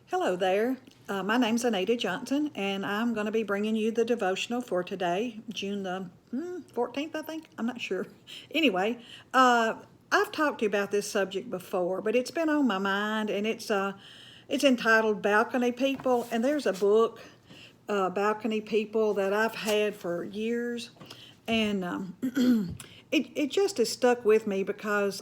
Hello there. My name's Anita Johnson, and I'm going to be bringing you the devotional for today, June the 14th, I think. I'm not sure. Anyway, I've talked to you about this subject before, but it's been on my mind, and it's entitled Balcony People. And there's a book, Balcony People, that I've had for years, and it just has stuck with me because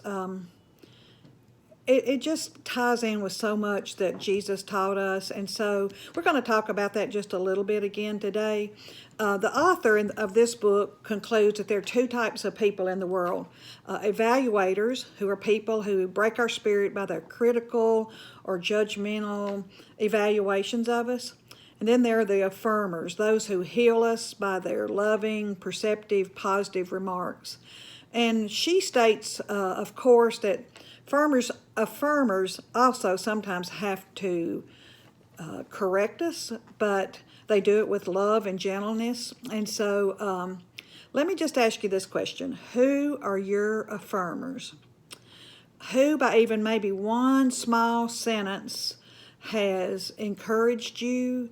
it just ties in with so much that Jesus taught us. And so we're going to talk about that just a little bit again today. The author of this book concludes that there are two types of people in the world. Evaluators, who are people who break our spirit by their critical or judgmental evaluations of us. And then there are the affirmers, those who heal us by their loving, perceptive, positive remarks. And she states, of course, that affirmers also sometimes have to correct us, but they do it with love and gentleness. And so let me just ask you this question. Who are your affirmers? Who, by even maybe one small sentence, has encouraged you,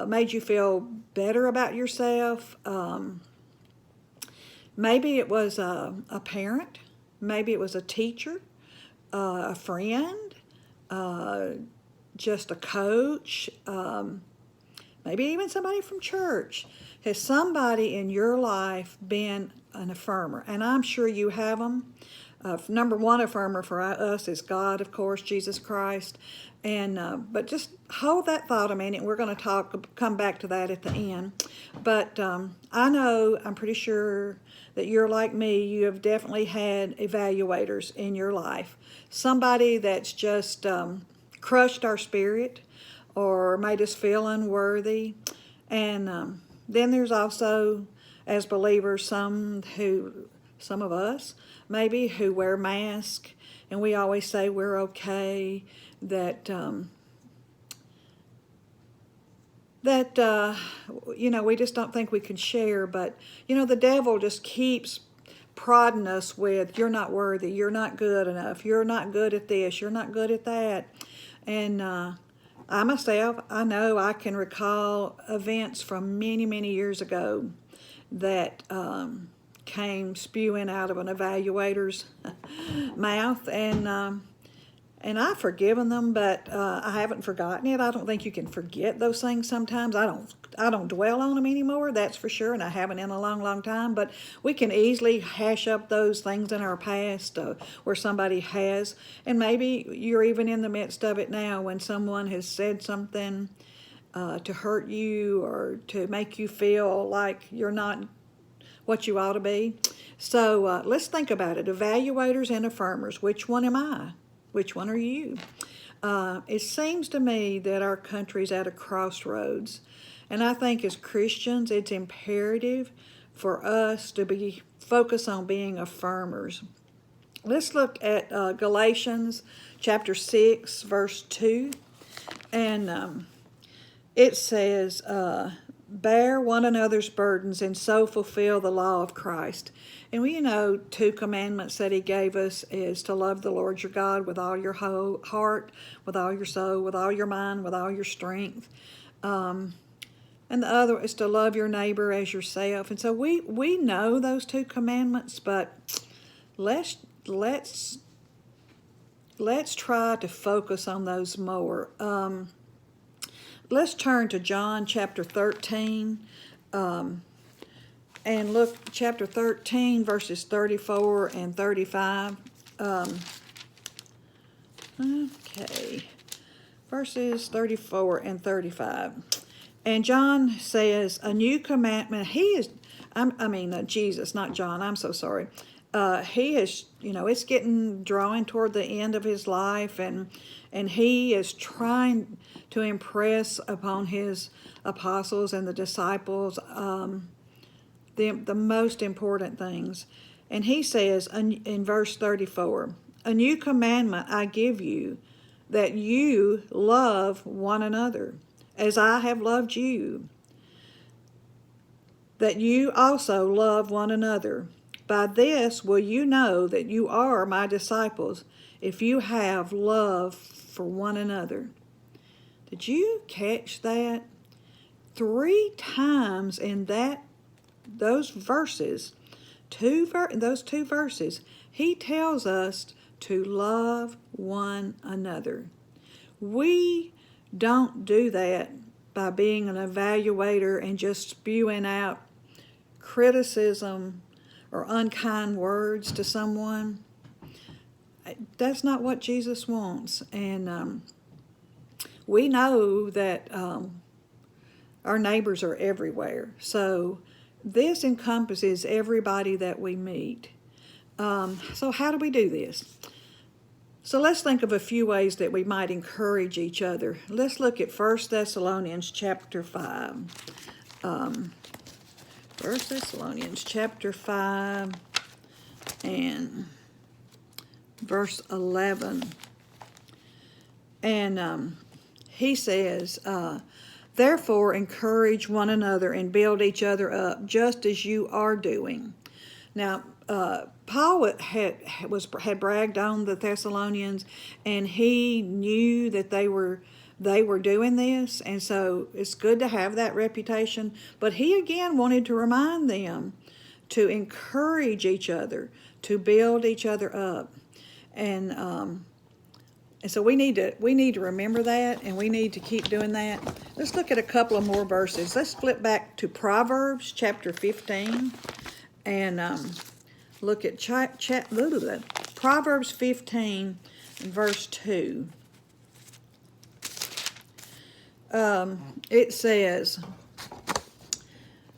made you feel better about yourself? Maybe it was a parent. Maybe it was a teacher, a friend, just a coach, maybe even somebody from church. Has somebody in your life been an affirmer? And I'm sure you have them. Number one affirmer for us is God, of course, Jesus Christ. And but just hold that thought a minute. We're going to come back to that at the end. But I'm pretty sure that you're like me. You have definitely had evaluators in your life. Somebody that's just crushed our spirit or made us feel unworthy. And then there's also, as believers, some of us maybe who wear masks, and we always say we're okay, that we just don't think we can share. But the devil just keeps prodding us with, you're not worthy, you're not good enough, you're not good at this, you're not good at that. And I myself, I know I can recall events from many, many years ago that came spewing out of an evaluator's mouth, and I've forgiven them, but I haven't forgotten it. I don't think you can forget those things sometimes. I don't dwell on them anymore, that's for sure, and I haven't in a long, long time. But we can easily hash up those things in our past where somebody has, and maybe you're even in the midst of it now when someone has said something to hurt you or to make you feel like you're not what you ought to be. So let's think about it. Evaluators and affirmers. Which one am I? Which one are you? It seems to me that our country's at a crossroads. And I think as Christians, it's imperative for us to be focused on being affirmers. Let's look at Galatians chapter 6, verse 2. And it says, bear one another's burdens and so fulfill the law of Christ. And we know two commandments that he gave us is to love the Lord your God with all your whole heart, with all your soul, with all your mind, with all your strength. And the other is to love your neighbor as yourself. And so we know those two commandments, but let's try to focus on those more. Let's turn to John chapter 13 and look chapter 13 verses 34 and 35. Okay, verses 34 and 35. And John says, a new commandment, Jesus, not John, I'm so sorry. He is, it's drawing toward the end of his life, and he is trying to impress upon his apostles and the disciples the most important things. And he says in verse 34, a new commandment I give you, that you love one another, as I have loved you, that you also love one another. By this will you know that you are my disciples, if you have love for one another. Did you catch that? 3 times in those verses, those two verses, he tells us to love one another. We don't do that by being an evaluator and just spewing out criticism or unkind words to someone. That's not what Jesus wants. And we know that our neighbors are everywhere. So this encompasses everybody that we meet. So how do we do this? So let's think of a few ways that we might encourage each other. Let's look at 1 Thessalonians chapter 5. 1 Thessalonians chapter 5 and verse 11. And he says, therefore encourage one another and build each other up, just as you are doing. Now, Paul had bragged on the Thessalonians, and he knew that they were doing this, and so it's good to have that reputation. But he again wanted to remind them to encourage each other, to build each other up, and so we need to remember that, and we need to keep doing that. Let's look at a couple of more verses. Let's flip back to Proverbs chapter 15, and look at Proverbs 15 and verse 2. It says,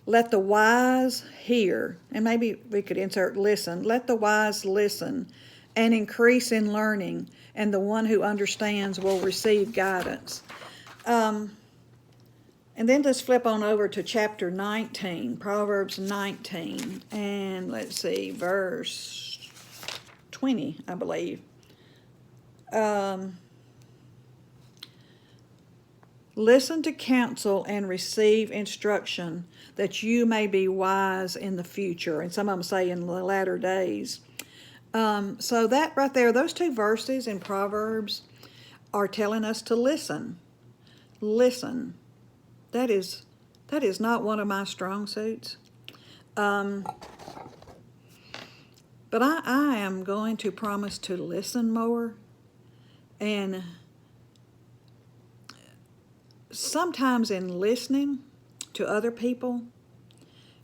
let the wise hear, and maybe we could insert listen. Let the wise listen and increase in learning, and the one who understands will receive guidance. And then let's flip on over to chapter 19, Proverbs 19, and let's see, verse 20, I believe. Listen to counsel and receive instruction, that you may be wise in the future. And some of them say in the latter days. So that right there, those 2 verses in Proverbs are telling us to listen. Listen. That is not one of my strong suits. But I am going to promise to listen more. And sometimes in listening to other people,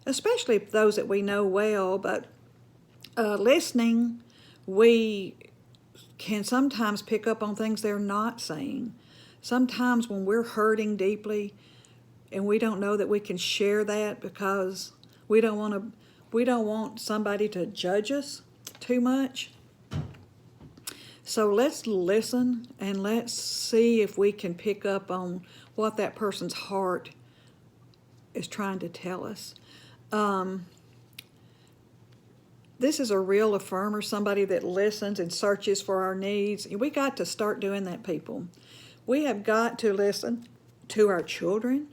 especially those that we know well, but listening, we can sometimes pick up on things they're not saying. Sometimes when we're hurting deeply and we don't know that we can share that because we don't want somebody to judge us too much. So let's listen and let's see if we can pick up on what that person's heart is trying to tell us. This is a real affirmer, somebody that listens and searches for our needs. We got to start doing that, people. We have got to listen to our children,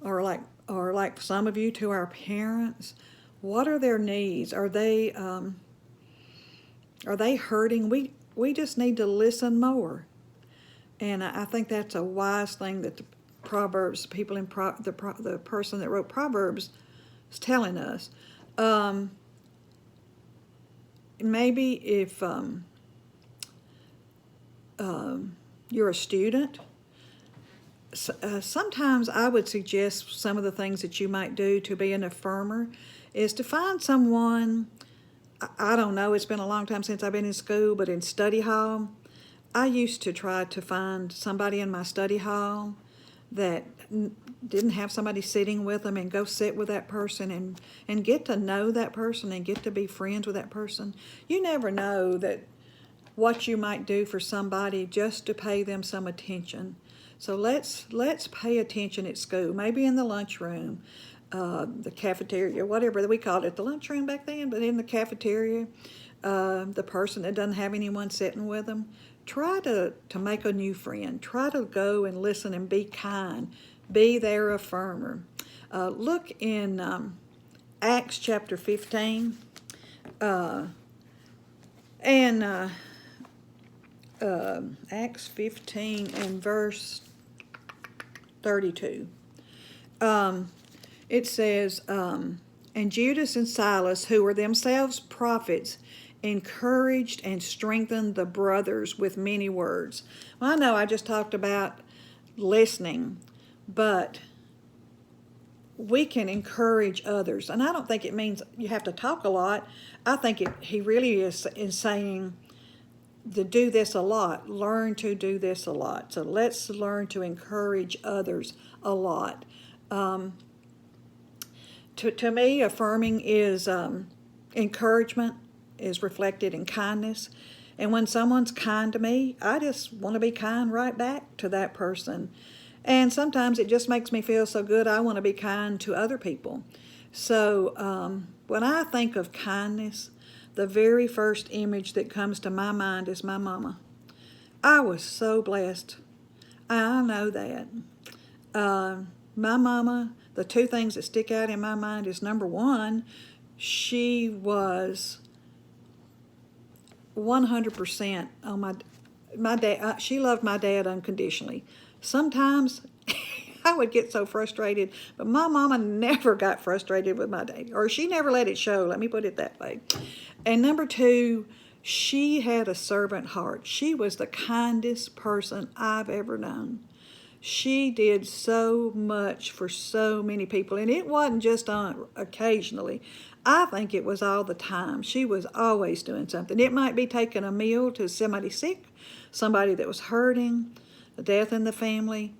or like some of you, to our parents. What are their needs? Are they hurting? We just need to listen more. And I think that's a wise thing that the Proverbs, people in the person that wrote Proverbs is telling us. Maybe if you're a student, sometimes I would suggest some of the things that you might do to be an affirmer is to find someone. I don't know, it's been a long time since I've been in school, but in study hall, I used to try to find somebody in my study hall that didn't have somebody sitting with them, and go sit with that person and get to know that person and get to be friends with that person. You never know that what you might do for somebody just to pay them some attention. So let's pay attention at school, maybe in the lunchroom, the cafeteria, whatever we called it, the lunchroom back then, but in the cafeteria, the person that doesn't have anyone sitting with them, try to make a new friend. Try to go and listen and be kind. Be their affirmer. Look in Acts chapter 15. And Acts 15 and verse 32. It says, and Judas and Silas, who were themselves prophets, encouraged and strengthened the brothers with many words. Well, I know I just talked about listening, but we can encourage others. And I don't think it means you have to talk a lot. I think he really is saying to do this a lot. Learn to do this a lot. So let's learn to encourage others a lot. To me, affirming is encouragement is reflected in kindness. And when someone's kind to me, I just want to be kind right back to that person. And sometimes it just makes me feel so good, I want to be kind to other people. So when I think of kindness, the very first image that comes to my mind is my mama. I was so blessed. I know that. My mama, the two things that stick out in my mind is, number one, she was 100% on my dad. She loved my dad unconditionally. Sometimes I would get so frustrated, but my mama never got frustrated with my dad, or she never let it show. Let me put it that way. And number two, she had a servant heart. She was the kindest person I've ever known. She did so much for so many people, and it wasn't just on occasionally. I think it was all the time. She was always doing something. It might be taking a meal to somebody sick, somebody that was hurting, a death in the family.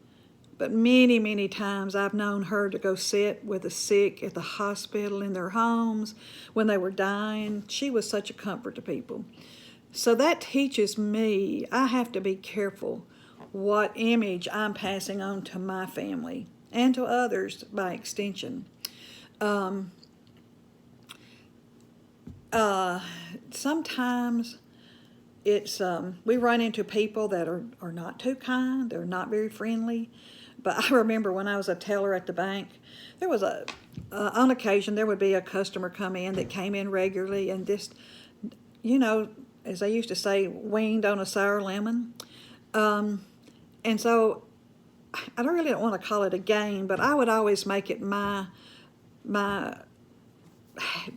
But many, many times I've known her to go sit with the sick at the hospital, in their homes, when they were dying. She was such a comfort to people. So that teaches me I have to be careful what image I'm passing on to my family and to others by extension. Sometimes it's we run into people that are not too kind, they're not very friendly. But I remember when I was a teller at the bank, there was on occasion there would be a customer come in that came in regularly and just, as they used to say, weaned on a sour lemon. And so I really don't want to call it a game, but I would always make it my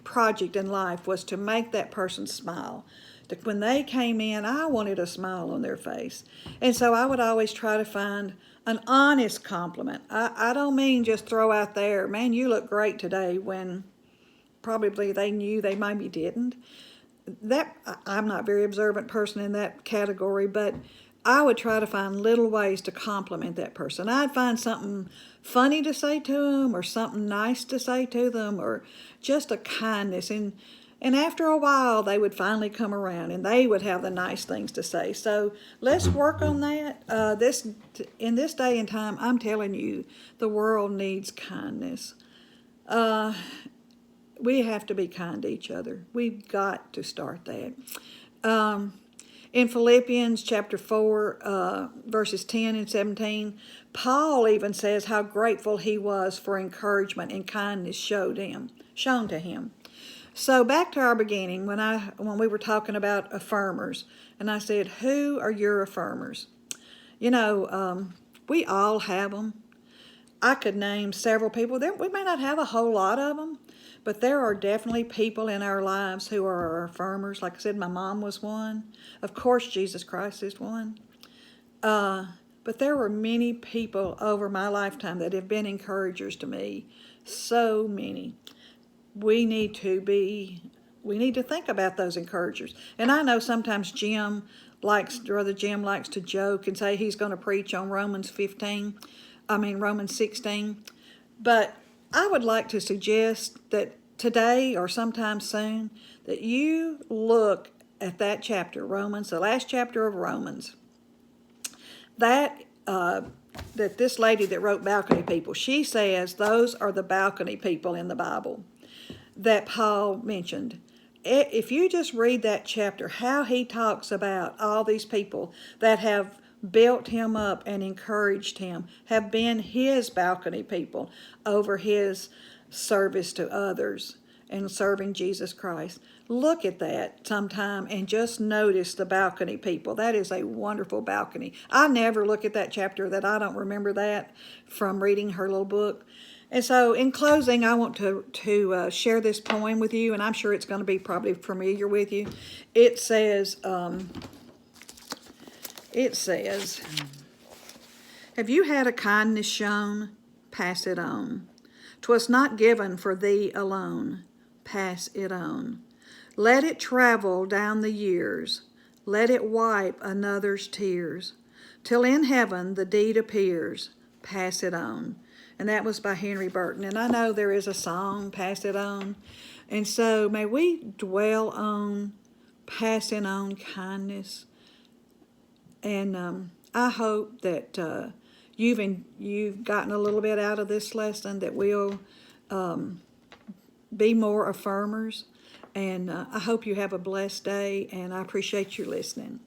project in life was to make that person smile. That when they came in, I wanted a smile on their face. And so I would always try to find an honest compliment. I don't mean just throw out there, man, you look great today, when probably they knew they maybe didn't. I'm not a very observant person in that category, but I would try to find little ways to compliment that person. I'd find something funny to say to them, or something nice to say to them, or just a kindness. And after a while, they would finally come around and they would have the nice things to say. So let's work on that. In this day and time, I'm telling you, the world needs kindness. We have to be kind to each other. We've got to start that. In Philippians chapter 4, verses 10 and 17, Paul even says how grateful he was for encouragement and kindness shown to him. So back to our beginning, when we were talking about affirmers, and I said, who are your affirmers? We all have them. I could name several people. We may not have a whole lot of them, but there are definitely people in our lives who are our affirmers. Like I said, my mom was one. Of course, Jesus Christ is one. But there were many people over my lifetime that have been encouragers to me. So many. We need to think about those encouragers. And I know sometimes Brother Jim likes to joke and say he's going to preach on Romans 16. But I would like to suggest that today or sometime soon that you look at that chapter, Romans, the last chapter of Romans. That this lady that wrote Balcony People, she says those are the balcony people in the Bible that Paul mentioned. If you just read that chapter, how he talks about all these people that have built him up and encouraged him, have been his balcony people over his service to others. and serving Jesus Christ. Look at that sometime and just notice the balcony, people. That is a wonderful balcony. I never look at that chapter that I don't remember that from reading her little book. And so in closing, I want to share this poem with you, and I'm sure it's going to be probably familiar with you. It says, have you had a kindness shown? Pass it on. 'Twas not given for thee alone. Pass it on. Let it travel down the years. Let it wipe another's tears. Till in heaven the deed appears. Pass it on. And that was by Henry Burton. And I know there is a song, Pass It On. And so may we dwell on passing on kindness. And I hope that you've gotten a little bit out of this lesson, that we'll be more affirmers. And I hope you have a blessed day, and I appreciate you listening.